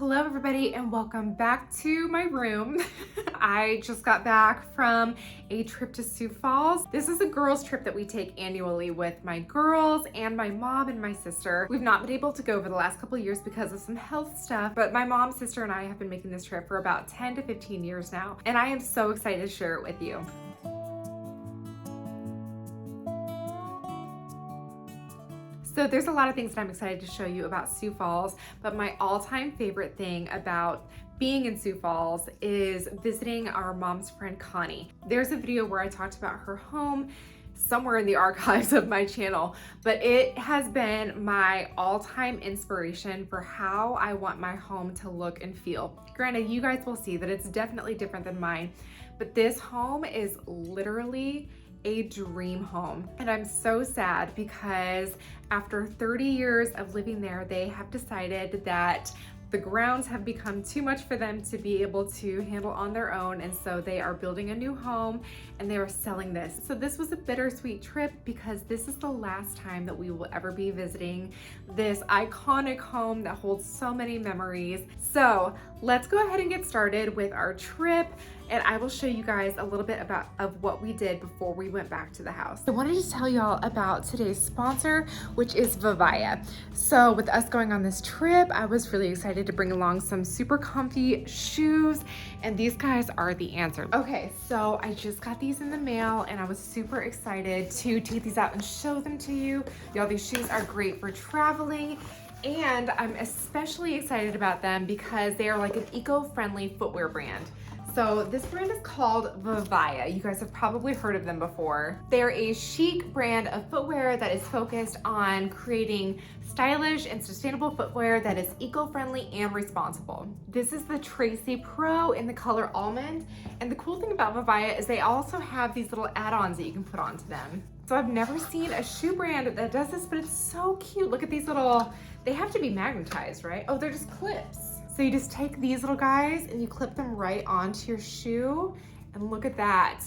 Hello everybody and welcome back to my room. I just got back from a trip to Sioux Falls. This is a girls trip that we take annually with my girls and my mom and my sister. We've not been able to go over the last couple of years because of some health stuff, but my mom, sister, and I have been making this trip for about 10 to 15 years now, and I am so excited to share it with you. So there's a lot of things that I'm excited to show you about Sioux Falls, but my all-time favorite thing about being in Sioux Falls is visiting our mom's friend Connie. There's a video where I talked about her home somewhere in the archives of my channel, but it has been my all-time inspiration for how I want my home to look and feel. Granted, you guys will see that it's definitely different than mine, but this home is literally a dream home. And I'm so sad because after 30 years of living there, they have decided that the grounds have become too much for them to be able to handle on their own. And so they are building a new home and they are selling this. So this was a bittersweet trip because this is the last time that we will ever be visiting this iconic home that holds so many memories. So let's go ahead and get started with our trip, and I will show you guys a little bit of what we did before we went back to the house. I wanted to tell y'all about today's sponsor, which is Vivaya. So with us going on this trip, I was really excited to bring along some super comfy shoes, and these guys are the answer. Okay, so I just got these in the mail and I was super excited to take these out and show them to you. Y'all, these shoes are great for traveling, and I'm especially excited about them because they are like an eco-friendly footwear brand. So this brand is called Vivaya. You guys have probably heard of them before. They're a chic brand of footwear that is focused on creating stylish and sustainable footwear that is eco-friendly and responsible. This is the Tracy Pro in the color almond. And the cool thing about Vivaya is they also have these little add-ons that you can put onto them. So I've never seen a shoe brand that does this, but it's so cute. Look at these little, they have to be magnetized, right? Oh, they're just clips. So you just take these little guys and you clip them right onto your shoe, and look at that.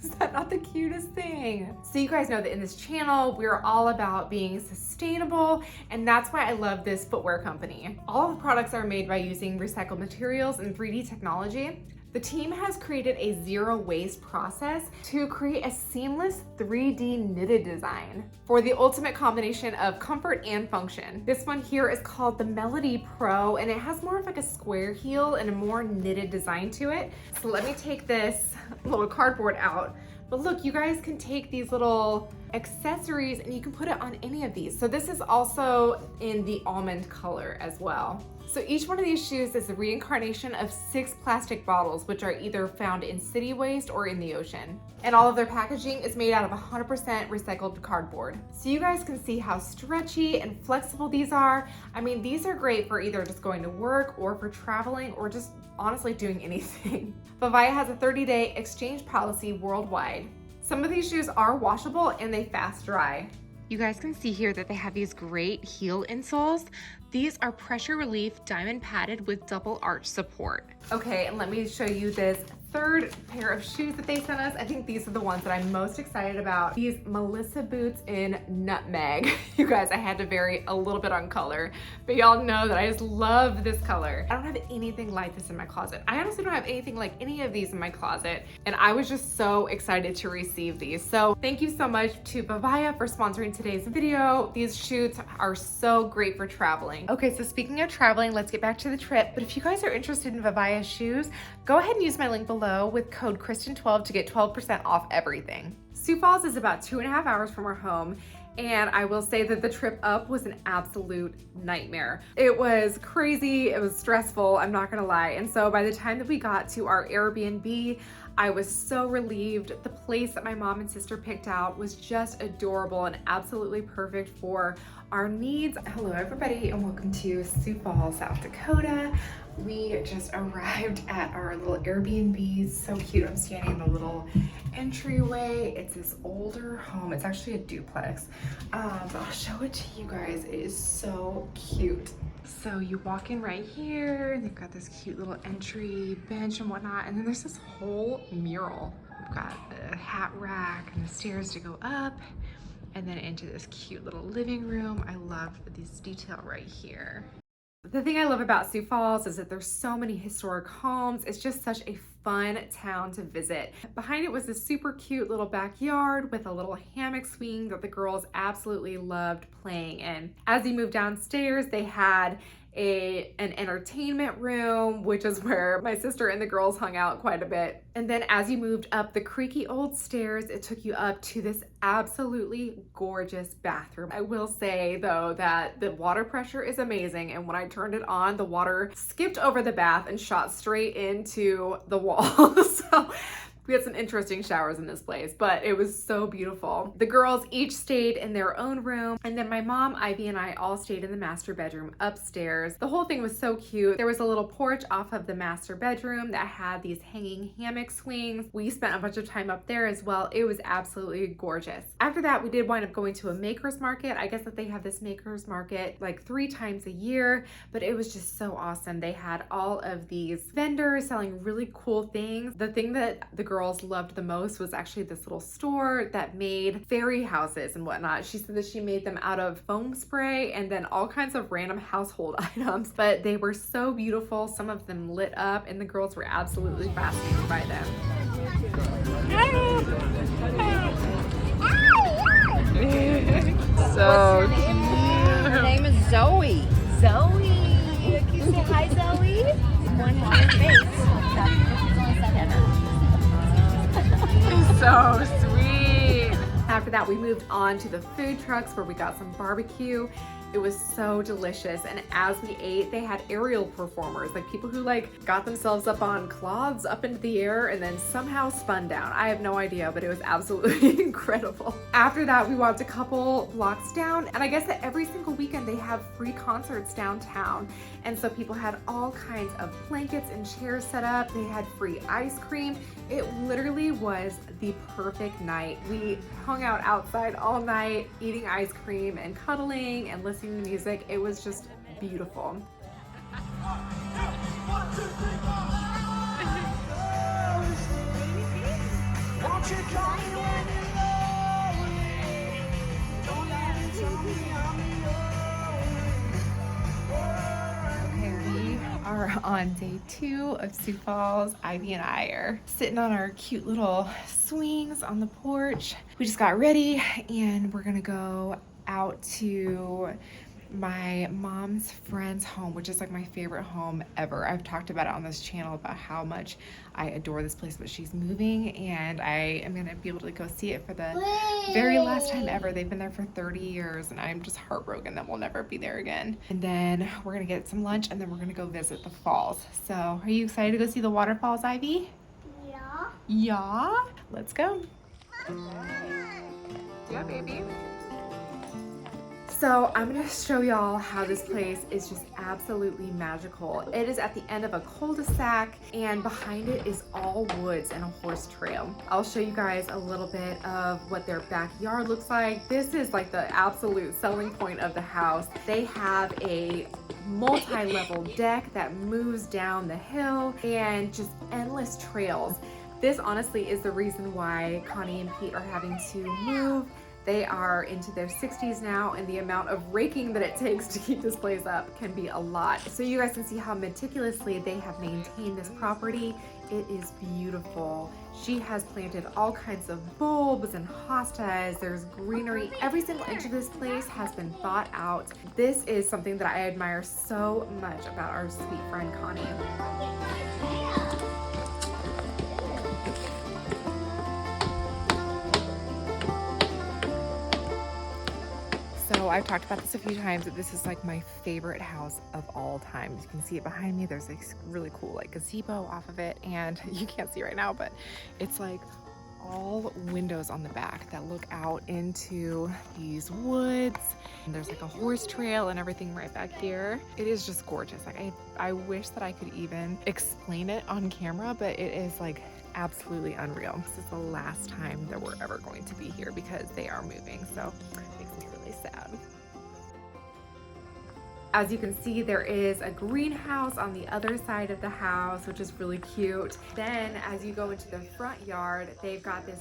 Is that not the cutest thing? So you guys know that in this channel, we're all about being sustainable, and that's why I love this footwear company. All of the products are made by using recycled materials and 3D technology. The team has created a zero waste process to create a seamless 3D knitted design for the ultimate combination of comfort and function. This one here is called the Melody Pro, and it has more of like a square heel and a more knitted design to it. So let me take this little cardboard out. But look, you guys can take these little accessories and you can put it on any of these. So this is also in the almond color as well. So each one of these shoes is a reincarnation of 6 plastic bottles, which are either found in city waste or in the ocean. And all of their packaging is made out of 100% recycled cardboard. So you guys can see how stretchy and flexible these are. I mean, these are great for either just going to work or for traveling or just honestly doing anything. Vivaya has a 30-day exchange policy worldwide. Some of these shoes are washable and they fast dry. You guys can see here that they have these great heel insoles. These are pressure relief diamond padded with double arch support. Okay, and let me show you this third pair of shoes that they sent us. I think these are the ones that I'm most excited about. These Melissa boots in nutmeg. You guys, I had to vary a little bit on color, but y'all know that I just love this color. I don't have anything like this in my closet. I honestly don't have anything like any of these in my closet, and I was just so excited to receive these. So thank you so much to Vivaya for sponsoring today's video. These shoes are so great for traveling. Okay, so speaking of traveling, let's get back to the trip. But if you guys are interested in Vivaya shoes, go ahead and use my link below with code Kristen12 to get 12% off everything. Sioux Falls is about 2.5 hours from our home, and I will say that the trip up was an absolute nightmare. It was crazy, it was stressful, I'm not gonna lie. And so by the time that we got to our Airbnb, I was so relieved. The place that my mom and sister picked out was just adorable and absolutely perfect for our needs. Hello everybody and welcome to Sioux Falls, South Dakota. We just arrived at our little Airbnb. It's so cute. I'm standing in the little entryway. It's this older home. It's actually a duplex, but I'll show it to you guys. It is so cute. So you walk in right here, and they've got this cute little entry bench and whatnot, and then there's this whole mural. We've got a hat rack and the stairs to go up, and then into this cute little living room. I love this detail right here. The thing I love about Sioux Falls is that there's so many historic homes. It's just such a fun town to visit. Behind it was this super cute little backyard with a little hammock swing that the girls absolutely loved playing in. As you move downstairs, they had an entertainment room, which is where my sister and the girls hung out quite a bit. And then as you moved up the creaky old stairs, it took you up to this absolutely gorgeous bathroom. I will say though that the water pressure is amazing, and when I turned it on, the water skipped over the bath and shot straight into the wall. So we had some interesting showers in this place, but it was so beautiful. The girls each stayed in their own room, and then my mom, Ivy, and I all stayed in the master bedroom upstairs. The whole thing was so cute. There was a little porch off of the master bedroom that had these hanging hammock swings. We spent a bunch of time up there as well. It was absolutely gorgeous. After that, we did wind up going to a maker's market. I guess that they have this maker's market like 3 times a year, but it was just so awesome. They had all of these vendors selling really cool things. The thing that the girls loved the most was actually this little store that made fairy houses and whatnot. She said that she made them out of foam spray and then all kinds of random household items, but they were so beautiful. Some of them lit up, and the girls were absolutely fascinated by them. So cute. Her name is Zoe. Zoe! Can you say hi, Zoe? One more face. So sweet. After that, we moved on to the food trucks where we got some barbecue. It was so delicious, and as we ate, they had aerial performers, like people who like got themselves up on cloths up into the air and then somehow spun down. I have no idea, but it was absolutely incredible. After that, we walked a couple blocks down, and I guess that every single weekend they have free concerts downtown, and so people had all kinds of blankets and chairs set up. They had free ice cream. It literally was the perfect night. We hung out outside all night, eating ice cream and cuddling and listening to music. It was just beautiful. We are on day 2 of Sioux Falls. Ivy and I are sitting on our cute little swings on the porch. We just got ready and we're gonna go out to my mom's friend's home, which is like my favorite home ever. I've talked about it on this channel about how much I adore this place, but she's moving and I am gonna be able to go see it for the very last time ever. They've been there for 30 years and I'm just heartbroken that we'll never be there again. And then we're gonna get some lunch and then we're gonna go visit the falls. So are you excited to go see the waterfalls, Ivy? Yeah. Yeah? Let's go. Yeah, baby. So I'm gonna show y'all how this place is just absolutely magical. It is at the end of a cul-de-sac and behind it is all woods and a horse trail. I'll show you guys a little bit of what their backyard looks like. This is like the absolute selling point of the house. They have a multi-level deck that moves down the hill and just endless trails. This honestly is the reason why Connie and Pete are having to move. They are into their 60s now, and the amount of raking that it takes to keep this place up can be a lot. So you guys can see how meticulously they have maintained this property. It is beautiful. She has planted all kinds of bulbs and hostas. There's greenery. Every single inch of this place has been thought out. This is something that I admire so much about our sweet friend Connie. So I've talked about this a few times, that this is like my favorite house of all time. You can see it behind me. There's like really cool like gazebo off of it, and you can't see right now, but it's like all windows on the back that look out into these woods. And there's like a horse trail and everything right back here. It is just gorgeous. Like I wish that I could even explain it on camera, but it is like absolutely unreal. This is the last time that we're ever going to be here because they are moving. So it makes me really sad. As you can see, there is a greenhouse on the other side of the house, which is really cute. Then as you go into the front yard, they've got this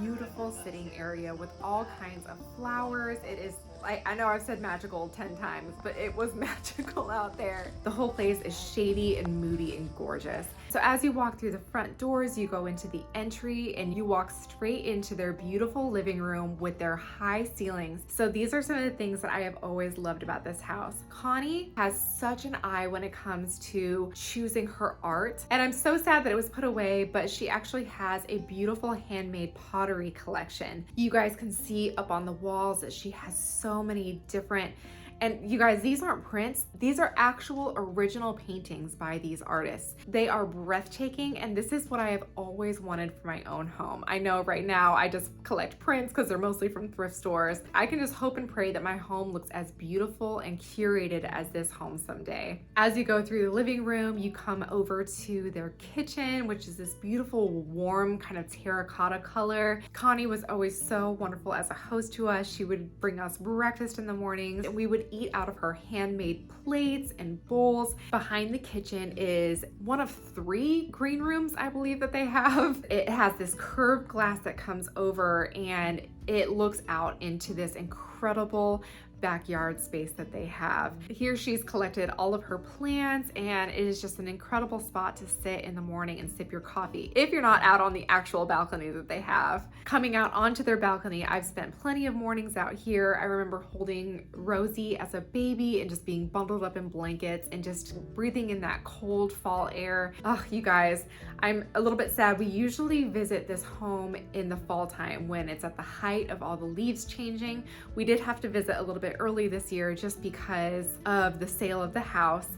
beautiful sitting area with all kinds of flowers. It is I know I've said magical 10 times, but it was magical out there. The whole place is shady and moody and gorgeous. So as you walk through the front doors, you go into the entry and you walk straight into their beautiful living room with their high ceilings. So these are some of the things that I have always loved about this house. Connie has such an eye when it comes to choosing her art. And I'm so sad that it was put away, but she actually has a beautiful handmade pottery collection. You guys can see up on the walls that she has so many different, and you guys, these aren't prints. These are actual original paintings by these artists. They are breathtaking, and this is what I have always wanted for my own home. I know right now I just collect prints because they're mostly from thrift stores. I can just hope and pray that my home looks as beautiful and curated as this home someday. As you go through the living room, you come over to their kitchen, which is this beautiful, warm kind of terracotta color. Connie was always so wonderful as a host to us. She would bring us breakfast in the mornings, and we would eat out of her handmade plates and bowls. Behind the kitchen is one of 3 green rooms, I believe, that they have. It has this curved glass that comes over and it looks out into this incredible backyard space that they have. Here she's collected all of her plants, and it is just an incredible spot to sit in the morning and sip your coffee if you're not out on the actual balcony that they have. Coming out onto their balcony, I've spent plenty of mornings out here. I remember holding Rosie as a baby and just being bundled up in blankets and just breathing in that cold fall air. Ugh, you guys, I'm a little bit sad. We usually visit this home in the fall time when it's at the height of all the leaves changing. We did have to visit a little bit early this year just because of the sale of the house,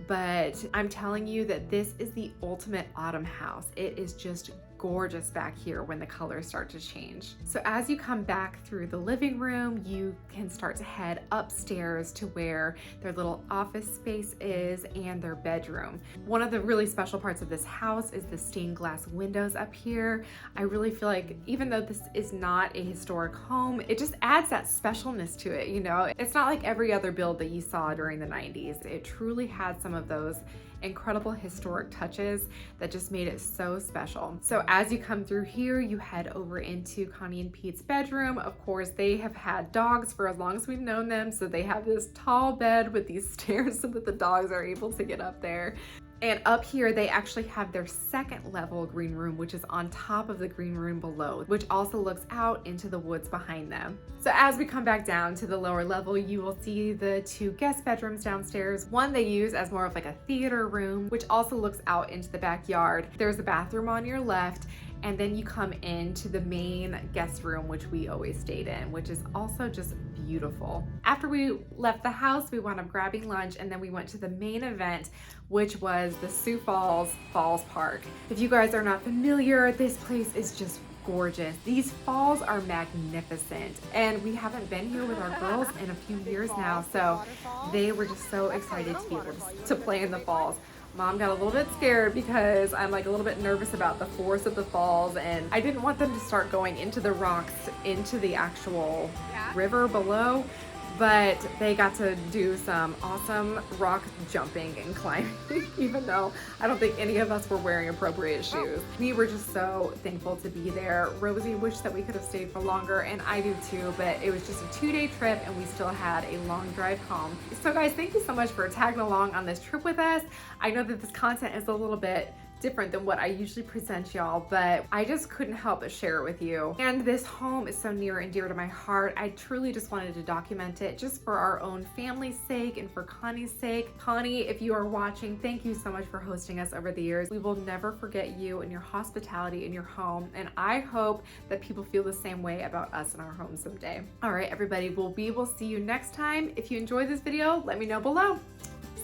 but I'm telling you that this is the ultimate autumn house. It is just gorgeous back here when the colors start to change. So as you come back through the living room, you can start to head upstairs to where their little office space is and their bedroom. One of the really special parts of this house is the stained glass windows up here. I really feel like even though this is not a historic home, it just adds that specialness to it, you know? It's not like every other build that you saw during the 90s. It truly had some of those incredible historic touches that just made it so special. So as you come through here, you head over into Connie and Pete's bedroom. Of course, they have had dogs for as long as we've known them, so they have this tall bed with these stairs so that the dogs are able to get up there. And up here, they actually have their second level green room, which is on top of the green room below, which also looks out into the woods behind them. So as we come back down to the lower level, you will see the 2 guest bedrooms downstairs. One they use as more of like a theater room, which also looks out into the backyard. There's a bathroom on your left, and then you come into the main guest room, which we always stayed in, which is also just beautiful. After we left the house, we wound up grabbing lunch, and then we went to the main event, which was the Sioux Falls Falls Park. If you guys are not familiar, this place is just gorgeous. These falls are magnificent, and we haven't been here with our girls in a few years now, so they were just so excited to be able to play in the falls. Mom got a little bit scared because I'm like a little bit nervous about the force of the falls, and I didn't want them to start going into the rocks, into the actual river below, but they got to do some awesome rock jumping and climbing, even though I don't think any of us were wearing appropriate shoes. We were just so thankful to be there. Rosie wished that we could have stayed for longer, and I do too, but it was just a 2-day trip and we still had a long drive home. So guys, thank you so much for tagging along on this trip with us. I know that this content is a little bit different than what I usually present y'all, but I just couldn't help but share it with you. And this home is so near and dear to my heart. I truly just wanted to document it just for our own family's sake and for Connie's sake. Connie, if you are watching, thank you so much for hosting us over the years. We will never forget you and your hospitality in your home, and I hope that people feel the same way about us in our home someday. All right, everybody, well, we will see you next time. If you enjoyed this video, let me know below.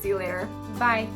See you later. Bye.